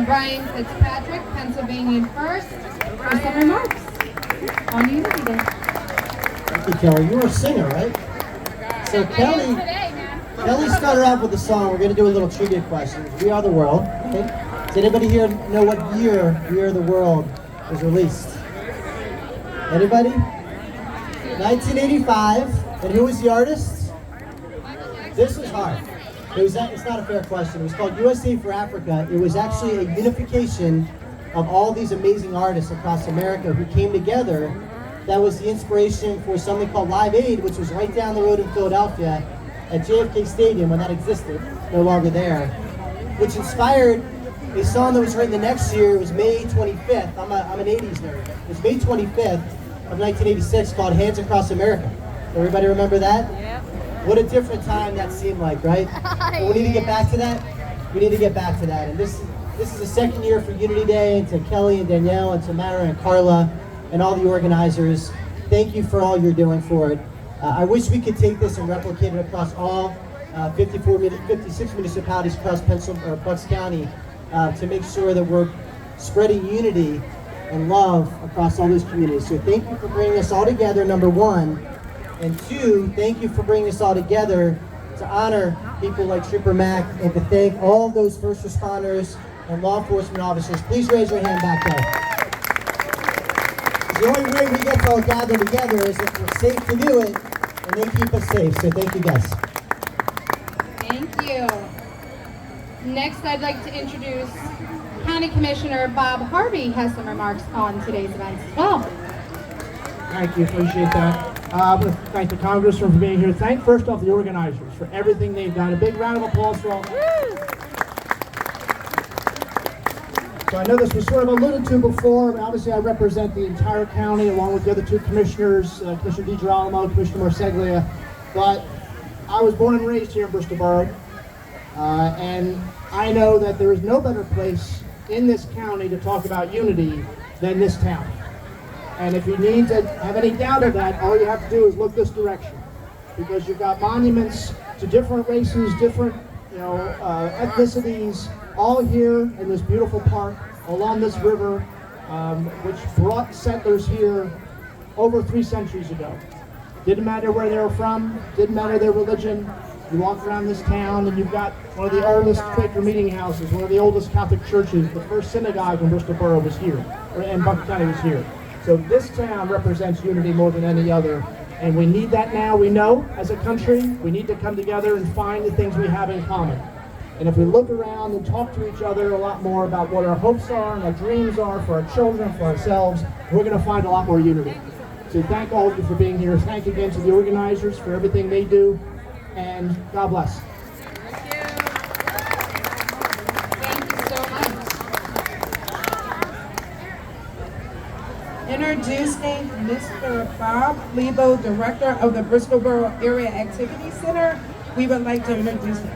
Brian Fitzpatrick, Pennsylvania First, for some remarks on Unity Day. Thank you, Kelly. You were a singer, right? So Kelly started off with a song. We're going to do a little trivia question. We Are the World. Okay? Does anybody here know what year We Are the World was released? Anybody? 1985. And who was the artist? This was hard. It's not a fair question. It was called USA for Africa. It was actually a unification of all these amazing artists across America who came together. That was the inspiration for something called Live Aid, which was right down the road in Philadelphia at JFK Stadium when that existed, no longer there, which inspired a song that was written the next year. It was May 25th. I'm an 80s nerd. It was May 25th of 1986 called Hands Across America. Everybody remember that? Yep. What a different time that seemed like, right? But we need to get back to that. We need to get back to that. And this is the second year for Unity Day, and to Kelly and Danielle and Tamara and Carla and all the organizers, thank you for all you're doing for it. I wish we could take this and replicate it across all 56 municipalities across Bucks County to make sure that we're spreading unity and love across all those communities. So thank you for bringing us all together, number one. And two, thank you for bringing us all together to honor people like Trooper Mac and to thank all of those first responders and law enforcement officers. Please raise your hand back there. The only way we get to all gather together is if we're safe to do it, and they keep us safe. So thank you, guys. Thank you. Next, I'd like to introduce County Commissioner Bob Harvey has some remarks on today's events as well. Thank you, appreciate that. I want to thank the Congressman for being here. Thank first off the organizers for everything they've done. A big round of applause for all that. So I know this was sort of alluded to before, but obviously I represent the entire county along with the other two commissioners, Commissioner DiGirolamo, Commissioner Marseglia. But I was born and raised here in Bristol Borough, and I know that there is no better place in this county to talk about unity than this town. And if you need to have any doubt of that, all you have to do is look this direction, because you've got monuments to different races, different ethnicities, all here in this beautiful park along this river, which brought settlers here over 3 centuries ago. Didn't matter where they were from, didn't matter their religion. You walk around this town and you've got one of the oldest Quaker meeting houses, one of the oldest Catholic churches. The first synagogue in Bristol Borough was here, and Bucks County was here. So this town represents unity more than any other, and we need that now. We know as a country we need to come together and find the things we have in common. And if we look around and talk to each other a lot more about what our hopes are and our dreams are for our children, for ourselves, we're going to find a lot more unity. So thank all of you for being here. Thank again to the organizers for everything they do, and God bless. Thank you. Thank you so much. Introducing Mr. Bob Lebo, Director of the Bristol Borough Area Activity Center. We would like to introduce him.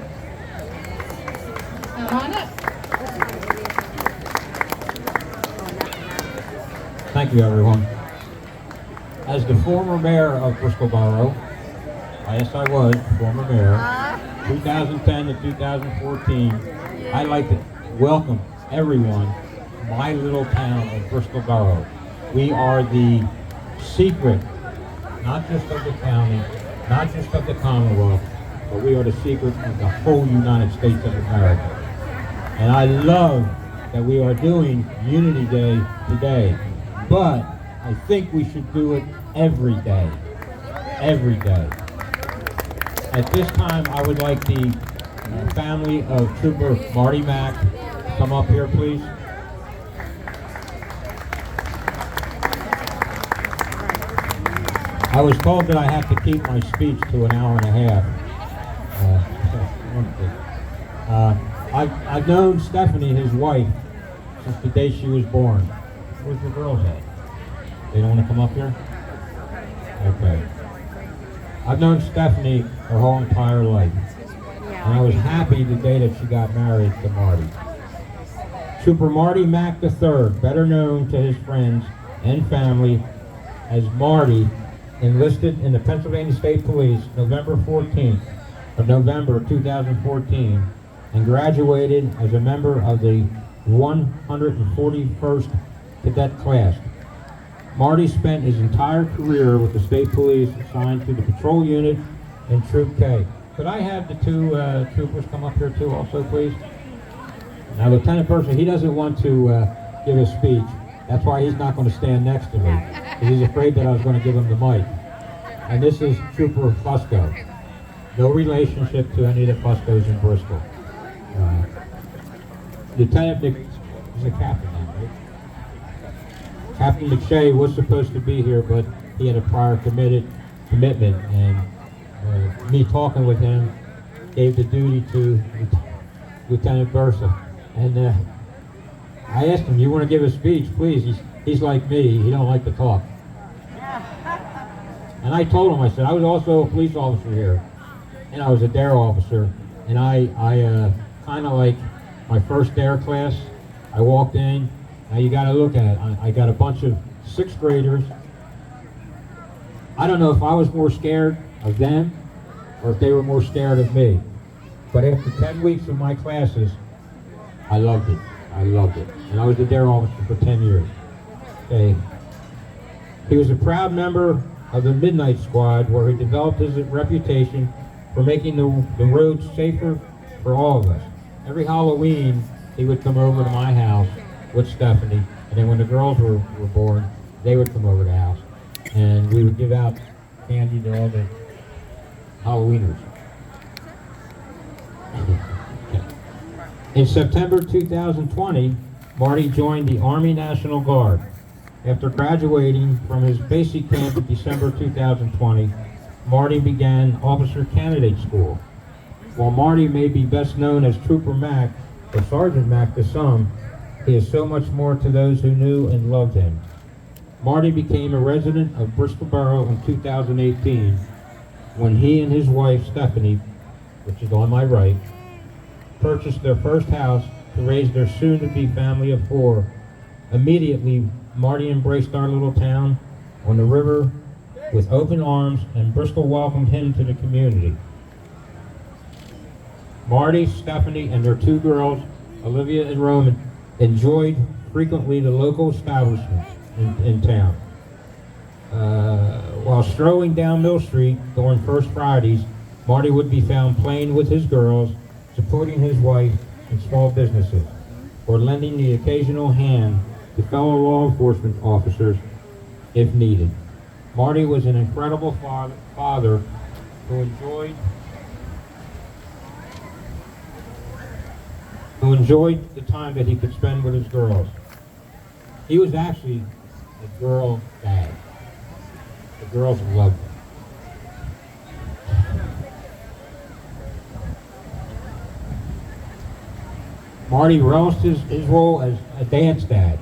Come on up. Thank you, everyone. As the former mayor of Bristol Borough, yes, I was former mayor, 2010 to 2014, I'd like to welcome everyone to my little town of Bristol Borough. We are the secret, not just of the county, not just of the Commonwealth, but we are the secret of the whole United States of America. And I love that we are doing Unity Day today, but I think we should do it every day. Every day. At this time, I would like the family of Trooper Marty Mack come up here, please. I was told that I have to keep my speech to an hour and a half. I've known Stephanie, his wife, since the day she was born. Where's the girls at? They don't want to come up here? Okay. I've known Stephanie her whole entire life. And I was happy the day that she got married to Marty. Trooper Marty Mack III, better known to his friends and family as Marty, enlisted in the Pennsylvania State Police November 2014, and graduated as a member of the 141st Cadet Class. Marty spent his entire career with the state police, assigned to the patrol unit and Troop K. Could I have the two troopers come up here too also, please? Now, Lieutenant Burson, he doesn't want to give a speech. That's why he's not going to stand next to me, because he's afraid that I was going to give him the mic. And this is Trooper Fusco. No relationship to any of the Fuscos in Bristol. Lieutenant Mc... He's a captain now, right? Captain McShay was supposed to be here, but he had a prior commitment, and me talking with him gave the duty to Lieutenant Bursa. And I asked him, "You want to give a speech, please?" He's like me, he don't like to talk. And I told him, I said, I was also a police officer here, and I was a DARE officer, and I kind of like my first DARE class. I walked in. Now you got to look at it. I got a bunch of 6th graders. I don't know if I was more scared of them or if they were more scared of me. But after 10 weeks of my classes, I loved it. I loved it. And I was a DARE officer for 10 years. Okay. He was a proud member of the Midnight Squad, where he developed his reputation for making the roads safer for all of us. Every Halloween, he would come over to my house with Stephanie, and then when the girls were born, they would come over to the house, and we would give out candy to all the Halloweeners. In September 2020, Marty joined the Army National Guard. After graduating from his basic camp in December 2020, Marty began Officer Candidate School. While Marty may be best known as Trooper Mac or Sergeant Mac to some, he is so much more to those who knew and loved him. Marty became a resident of Bristol Borough in 2018 when he and his wife, Stephanie, which is on my right, purchased their first house to raise their soon-to-be family of 4. Immediately, Marty embraced our little town on the river with open arms, and Bristol welcomed him to the community. Marty, Stephanie, and their 2 girls, Olivia and Roman, enjoyed frequently the local establishments in town. While strolling down Mill Street during First Fridays, Marty would be found playing with his girls, supporting his wife in small businesses, or lending the occasional hand to fellow law enforcement officers if needed. Marty was an incredible father who enjoyed the time that he could spend with his girls. He was actually a girl dad. The girls loved him. Marty relished his role as a dance dad.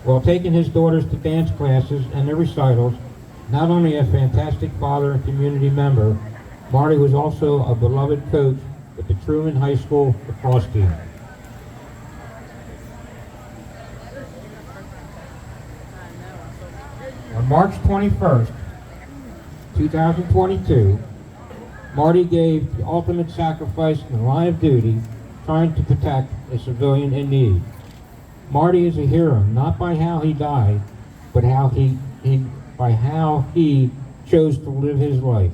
While taking his daughters to dance classes and their recitals, not only a fantastic father and community member, Marty was also a beloved coach with the Truman High School lacrosse team. On March 21st, 2022, Marty gave the ultimate sacrifice in the line of duty, trying to protect a civilian in need. Marty is a hero, not by how he died, but by how he chose to live his life.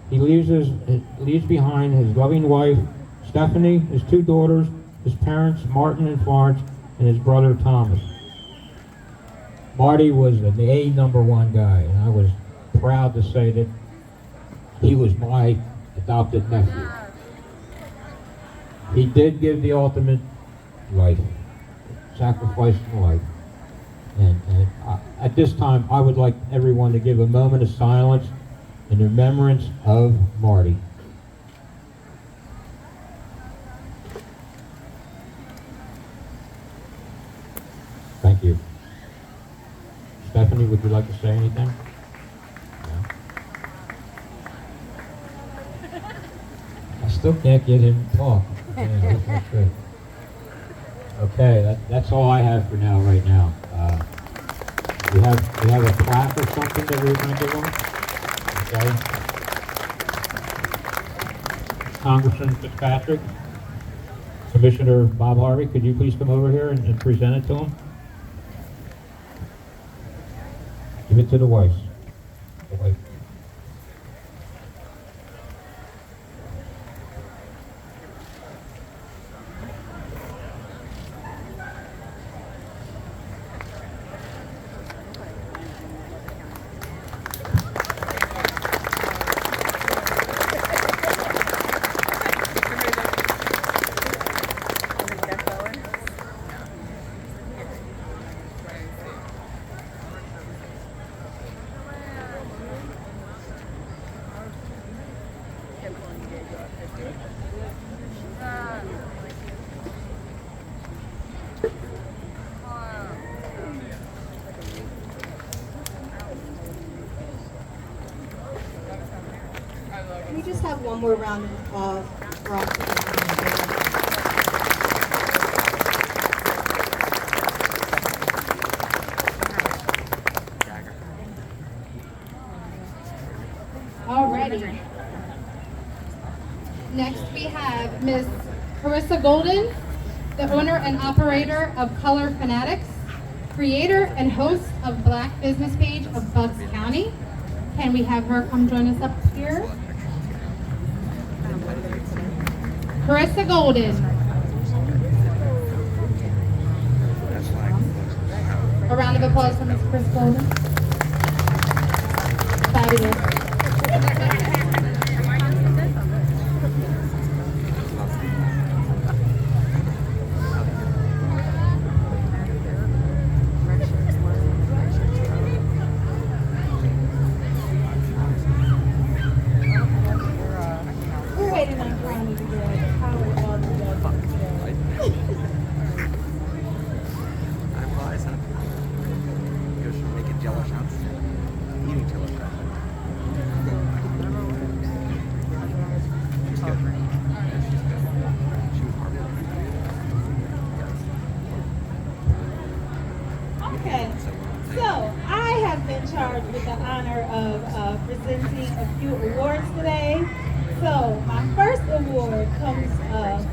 He leaves behind his loving wife, Stephanie, his 2 daughters, his parents, Martin and Florence, and his brother, Thomas. Marty was an #1 guy, and I was proud to say that he was my adopted nephew. He did give the ultimate life, sacrificing life. And at this time, I would like everyone to give a moment of silence in remembrance of Marty. Thank you. Stephanie, would you like to say anything? No? I still can't get him to talk. Yeah, that's not good. Okay, that's all I have for now, right now. We have a plaque or something that we're going to give them. Okay. Congressman Fitzpatrick. So Commissioner Bob Harvey, could you please come over here and present it to him? Give it to the wife. The wife. Can we just have one more round of applause for all? Alrighty. Next we have Miss Carissa Golden, the owner and operator of Color Fanatics, creator and host of Black Business Page of Bucks County. Can we have her come join us up here? Carissa Golden. A round of applause for Miss Carissa Golden. Fabulous. We're waiting on Brownie to get the power on the I'm wise, huh? You're just making jello shots. Eating jello shots. She's good. Yeah, she's good. She was horrible. Okay, so I have been charged with the honor of presenting a few awards today. So my first award comes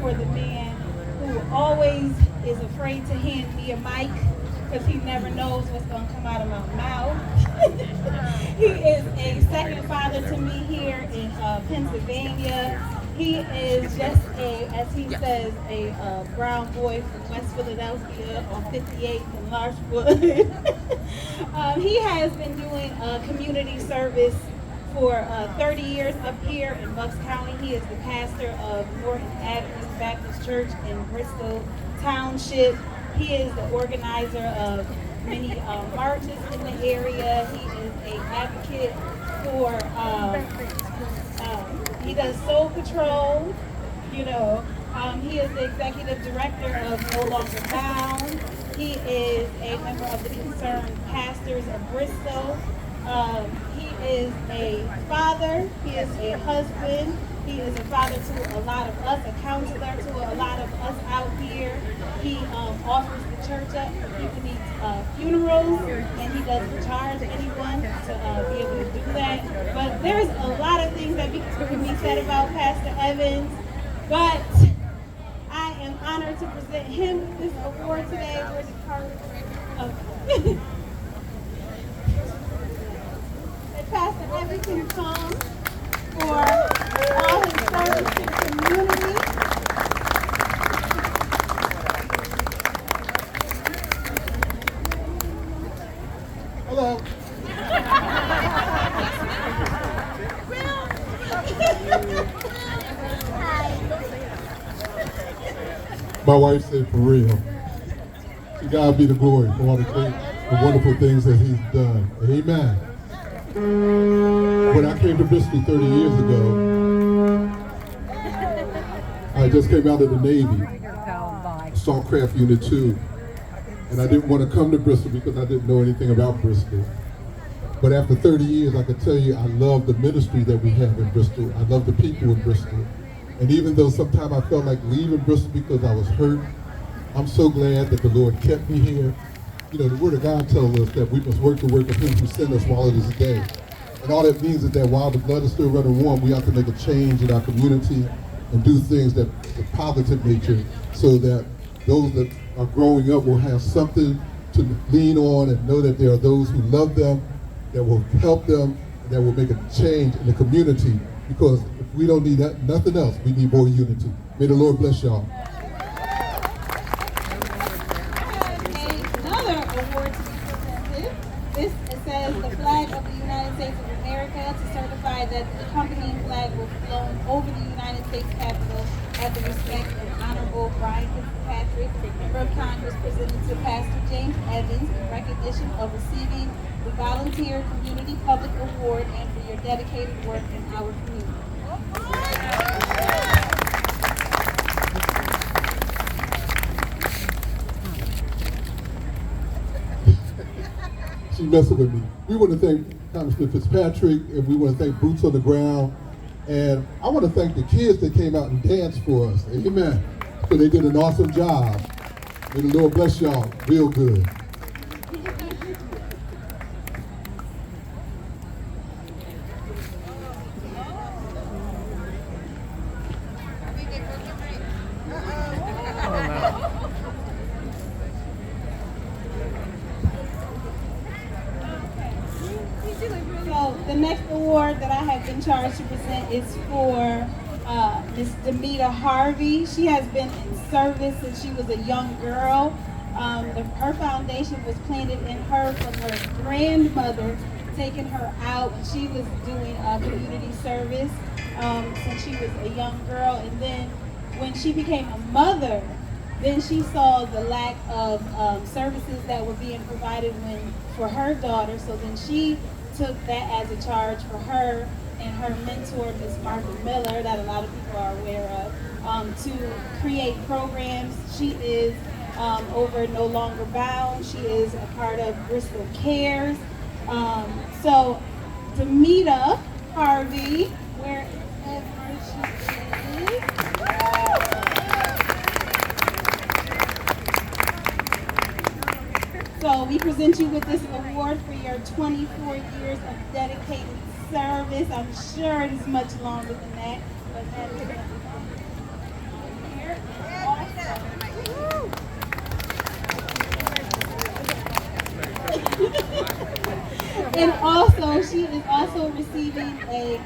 for the man who always is afraid to hand me a mic because he never knows what's going to come out of my mouth. He is a second father to me here in Pennsylvania. He is just as he says, a brown boy from West Philadelphia on 58th and Larchwood. He has been doing community service for 30 years up here in Bucks County. He is the pastor of Norton Adventist Baptist Church in Bristol Township. He is the organizer of many marches in the area. He is an advocate for, he does Soul Patrol, you know. He is the executive director of No Longer Bound. He is a member of the Concerned Pastors of Bristol. He is a father, he is a husband, he is a father to a lot of us, a counselor to a lot of us out here. He offers the church up for people's funerals, and he doesn't charge anyone to be able to do that. But there's a lot of things that can be said about Pastor Evans, but I am honored to present him this award today. Where's the card? Okay. Pastor Evans can come for all his service to the community. Hello. My wife said, for real. To God be the glory for all the great and wonderful things that he's done. Amen. When I came to Bristol 30 years ago, I just came out of the Navy, Assault Craft Unit 2, and I didn't want to come to Bristol because I didn't know anything about Bristol. But after 30 years, I can tell you I love the ministry that we have in Bristol. I love the people in Bristol. And even though sometimes I felt like leaving Bristol because I was hurt, I'm so glad that the Lord kept me here. You know, the Word of God tells us that we must work the work of Him who sent us while it is day. And all that means is that while the blood is still running warm, we have to make a change in our community. and do things that are positive nature so that those that are growing up will have something to lean on and know that there are those who love them, that will help them, and that will make a change in the community. Because if we don't need that, nothing else, we need more unity. May the Lord bless y'all. Another award to be presented. This it says the flag of the United States of America to certify that the accompanying flag will be flown over the United States Capitol at the respect of Honorable Brian Fitzpatrick, Member of Congress, presented to Pastor James Evans in recognition of receiving the Volunteer Community Public Award and for your dedicated work in our community. She's messing with me. We want to thank Congressman Fitzpatrick, and we want to thank Boots on the Ground. And I want to thank the kids that came out and danced for us. Amen. So they did an awesome job. May the Lord bless y'all real good. So the next award that I have been charged to present is for Miss Demita Harvey. She has been in service since she was a young girl. Her foundation was planted in her from her grandmother, taking her out. She was doing community service since she was a young girl. And then when she became a mother, then she saw the lack of services that were being provided for her daughter. So then she took that as a charge for her and her mentor, Miss Martha Miller, that a lot of people are aware of, to create programs. She is over No Longer Bound. She is a part of Bristol Cares. So Demita Harvey, wherever she is. So we present you with this award for your 24 years of dedicated service. I'm sure it is much longer than that, but that is here. And also, she is also receiving a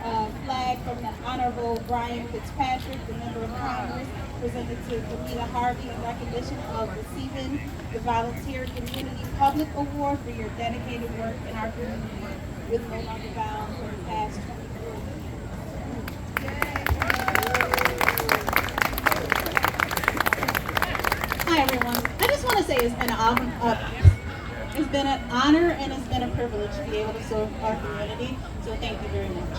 flag from the Honorable Brian Fitzpatrick, the Member of Congress, presented to Demita Harvey in recognition of receiving the Volunteer Community Public Award for your dedicated work in our community with No Longer Bound for the past 24 years. Hi everyone. I just want to say it's been an honor and it's been a privilege to be able to serve our community. So thank you very much.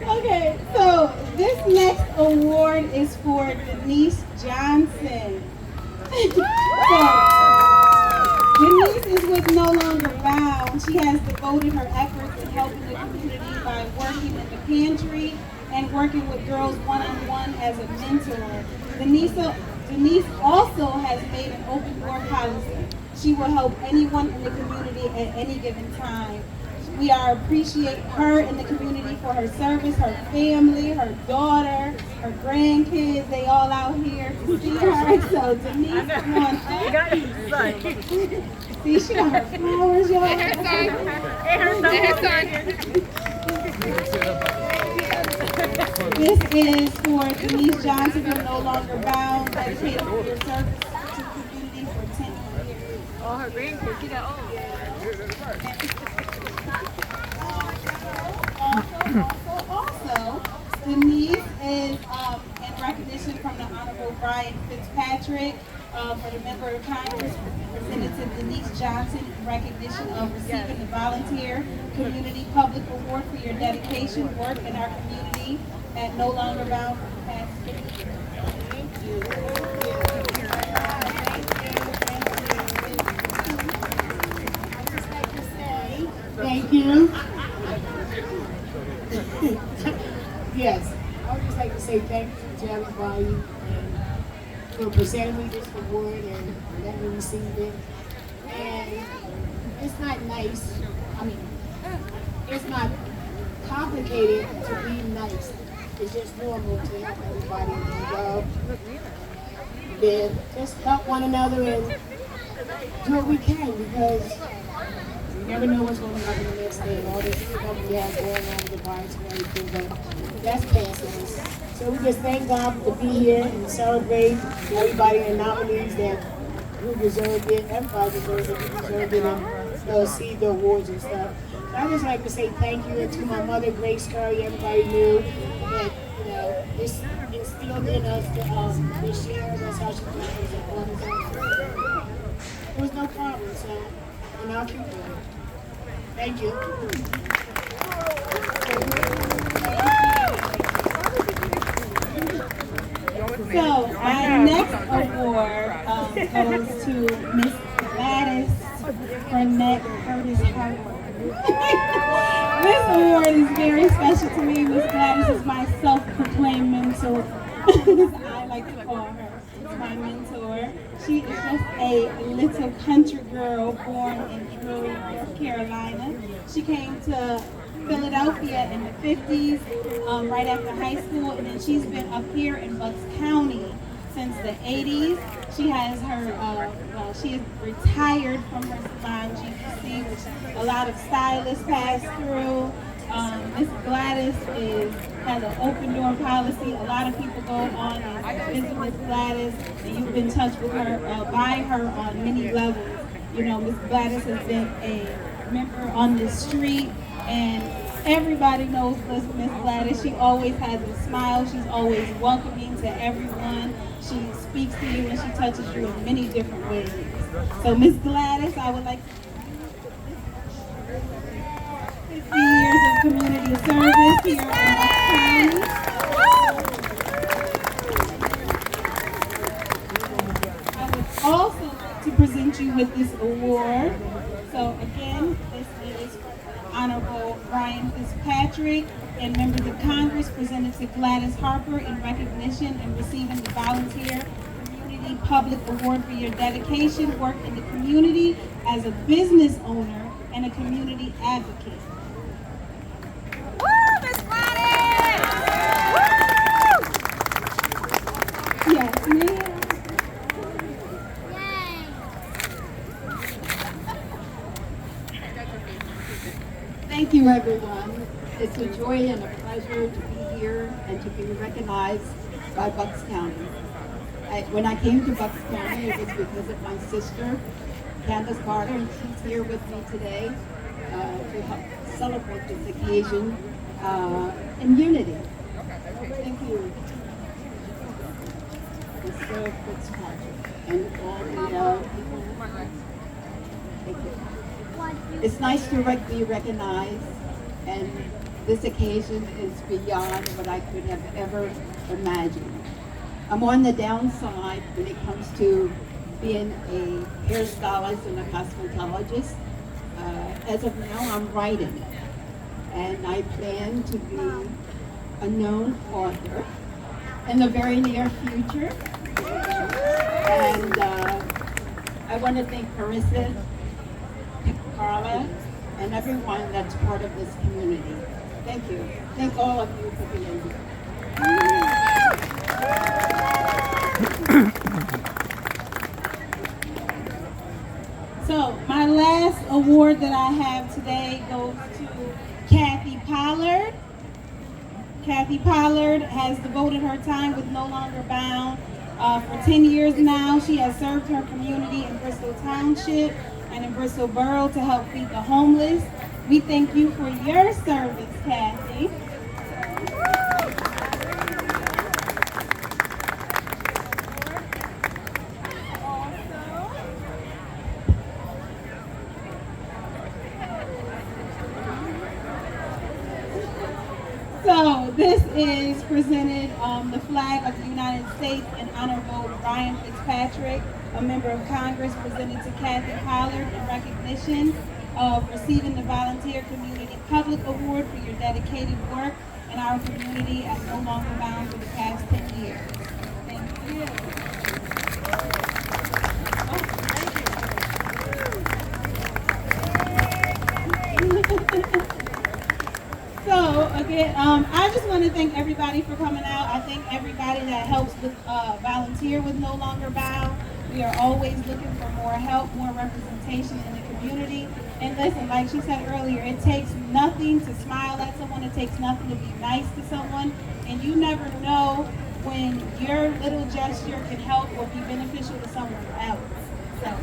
Okay, so this next award is for Denise Johnson. So, Denise is with No Longer Bound. She has devoted her efforts in helping the community by working in the pantry and working with girls one-on-one as a mentor. Denise also has made an open door policy. She will help anyone in the community at any given time. We appreciate her in the community for her service, her family, her daughter, her grandkids. They all out here to see her. So Denise, come on up. See, she got her flowers, y'all. This is for Denise Johnson from No Longer Bound, dedicated to your service to the community for 10 years. Oh, her grandkids, she got old. Also, Denise is in recognition from the Honorable Brian Fitzpatrick for the Member of Congress, presented to Denise Johnson in recognition of receiving the Volunteer Community Public Award for your dedication, work in our community at No Longer Bound for the past 50 years. Thank you. I'd just like to say thank you. Yes, I would just like to say thank you to everybody and for presenting me this award and letting me receive it. And it's not nice. I mean, it's not complicated to be nice. It's just normal to help everybody involved. Then just help one another and do what we can because you never know what's going to happen the next day and all this stuff we have going on with the virus and everything, but that's past us. So we just thank God to be here and celebrate everybody and nominees that who deserve it. Everybody deserves it. Who deserve it and they'll see the awards and stuff. So I just like to say thank you to my mother, Grace Curry. Everybody knew that, you know, it's instilled in us to share. That's how she did it. It was no problem, so, and I'll keep doing it. Thank you. So our next award goes to Miss Gladys Burnett Curtis Harper. This award is very special to me. Miss Gladys is my self-proclaimed mentor, as I like to call her. It's my mentor. She is just a little country girl born in Drury, North Carolina. She came to Philadelphia in the 50s, right after high school, and then she's been up here in Bucks County since the 80s. She has her, she is retired from her salon, GPC, which a lot of stylists pass through. Miss Gladys has an open door policy. A lot of people go on and visit Miss Gladys, and you've been in touch with her, by her on many levels. You know, Miss Gladys has been a member on the street, and everybody knows Miss Gladys. She always has a smile. She's always welcoming to everyone. She speaks to you and she touches you in many different ways. So Miss Gladys, I would like to 50 years of community service here in Bucks County. I would also like to present you with this award. So again, this is Honorable Brian Fitzpatrick and members of Congress presented to Gladys Harper in recognition and receiving the Volunteer Community Public Award for your dedication, work in the community as a business owner and a community advocate. Woo, Miss Gladys! Woo! Yes, ma'am. Thank you, everyone. It's a joy and a pleasure to be here and to be recognized by Bucks County. When I came to Bucks County, it was because of my sister, Candace Carter, and she's here with me today to help celebrate this occasion in unity. Thank you, Mr. Fitzpatrick, and all the people. Thank you. It's nice to be recognized, and this occasion is beyond what I could have ever imagined. I'm on the downside when it comes to being a hairstylist and a cosmetologist. As of now, I'm writing, and I plan to be a known author in the very near future. And I want to thank Carissa, Carla, and everyone that's part of this community. Thank you. Thank all of you for being here. So my last award that I have today goes to Kathy Pollard. Kathy Pollard has devoted her time with No Longer Bound for 10 years now. She has served her community in Bristol Township and in Bristol Borough to help feed the homeless. We thank you for your service, Kathy. So this is presented the flag of the United States and Honorable Ryan Fitzpatrick, a member of Congress, presented to Kathy Pollard in recognition of receiving the Volunteer Community Public Award for your dedicated work in our community at No Longer Bound for the past 10 years. Thank you. So again, I just want to thank everybody for coming out. I thank everybody that helps with volunteer with No Longer Bound. We are always looking for more help, more representation in the community. And listen, like she said earlier, it takes nothing to smile at someone. It takes nothing to be nice to someone. And you never know when your little gesture can help or be beneficial to someone else. So,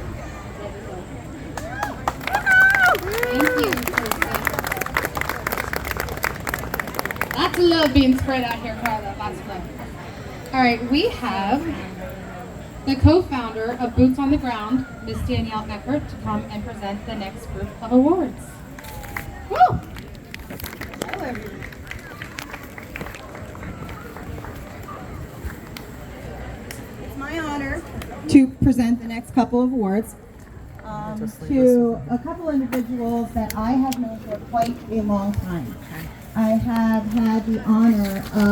Thank you. Lots of love being spread out here, Carla. Lots of love. All right, we have the co-founder of Boots on the Ground, Miss Danielle Eckert, to come and present the next group of awards. Woo! Hello, everyone. It's my honor to present the next couple of awards to a couple individuals that I have known for quite a long time. I have had the honor of